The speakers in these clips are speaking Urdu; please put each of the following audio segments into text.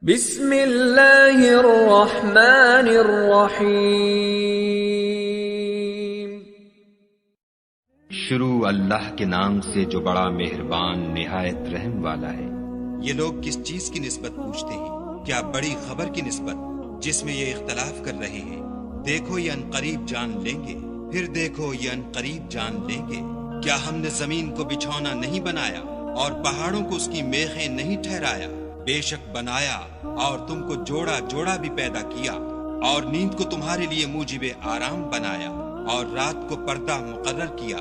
بسم اللہ الرحمن الرحیم۔ شروع اللہ کے نام سے جو بڑا مہربان نہایت رحم والا ہے۔ یہ لوگ کس چیز کی نسبت پوچھتے ہیں؟ کیا بڑی خبر کی نسبت جس میں یہ اختلاف کر رہے ہیں؟ دیکھو یہ عنقریب جان لیں گے، پھر دیکھو یہ عنقریب جان لیں گے۔ کیا ہم نے زمین کو بچھونا نہیں بنایا اور پہاڑوں کو اس کی میخیں نہیں ٹھہرایا؟ بے شک بنایا اور تم کو جوڑا جوڑا بھی پیدا کیا، اور نیند کو تمہارے لیے موجب آرام بنایا، اور رات کو پردہ مقرر کیا،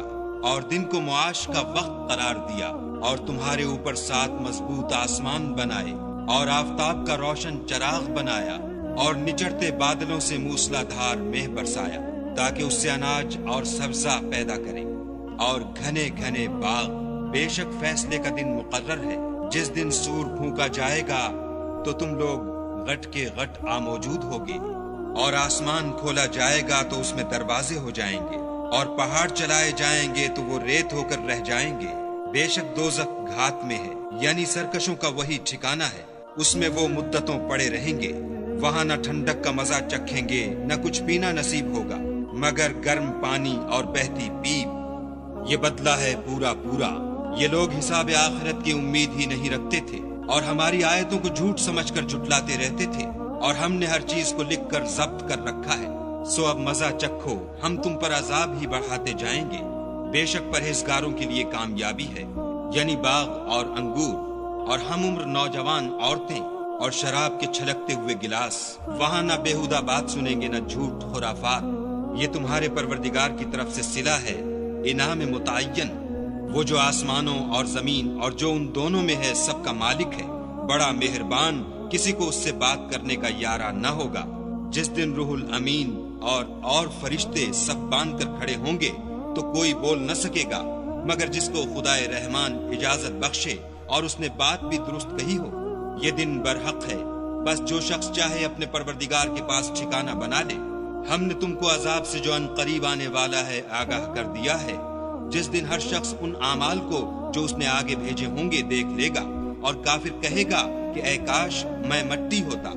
اور دن کو معاش کا وقت قرار دیا، اور تمہارے اوپر 7 مضبوط آسمان بنائے، اور آفتاب کا روشن چراغ بنایا، اور نچڑتے بادلوں سے موسلا دھار مہ برسایا تاکہ اس سے اناج اور سبزہ پیدا کرے، اور گھنے گھنے باغ۔ بے شک فیصلے کا دن مقرر ہے، جس دن سور پھونکا جائے گا تو تم لوگ غٹ کے غٹ موجود ہوگے، اور آسمان کھولا جائے گا تو اس میں دروازے ہو جائیں گے، اور پہاڑ چلائے جائیں گے تو وہ ریت ہو کر رہ جائیں گے۔ بے شک دوزخ گھات میں ہے، یعنی سرکشوں کا وہی ٹھکانہ ہے، اس میں وہ مدتوں پڑے رہیں گے۔ وہاں نہ ٹھنڈک کا مزہ چکھیں گے، نہ کچھ پینا نصیب ہوگا مگر گرم پانی اور بہتی پیپ۔ یہ بدلہ ہے پورا پورا۔ یہ لوگ حساب آخرت کی امید ہی نہیں رکھتے تھے، اور ہماری آیتوں کو جھوٹ سمجھ کر جھٹلاتے رہتے تھے، اور ہم نے ہر چیز کو لکھ کر ضبط کر رکھا ہے۔ سو اب مزہ چکھو، ہم تم پر عذاب ہی بڑھاتے جائیں گے۔ بے شک پرہیزگاروں کے لیے کامیابی ہے، یعنی باغ اور انگور اور ہم عمر نوجوان عورتیں اور شراب کے چھلکتے ہوئے گلاس۔ وہاں نہ بیہودہ بات سنیں گے، نہ جھوٹ خرافات۔ یہ تمہارے پروردگار کی طرف سے صلہ ہے، انعام متعین، وہ جو آسمانوں اور زمین اور جو ان دونوں میں ہے سب کا مالک ہے، بڑا مہربان، کسی کو اس سے بات کرنے کا یارہ نہ ہوگا۔ جس دن روح الامین اور فرشتے سب باندھ کر کھڑے ہوں گے تو کوئی بول نہ سکے گا مگر جس کو خدائے رحمان اجازت بخشے اور اس نے بات بھی درست کہی ہو۔ یہ دن برحق ہے، بس جو شخص چاہے اپنے پروردگار کے پاس ٹھکانہ بنا لے۔ ہم نے تم کو عذاب سے جو عنقریب آنے والا ہے آگاہ کر دیا ہے، جس دن ہر شخص ان اعمال کو جو اس نے آگے بھیجے ہوں گے دیکھ لے گا، اور کافر کہے گا کہ اے کاش میں مٹی ہوتا۔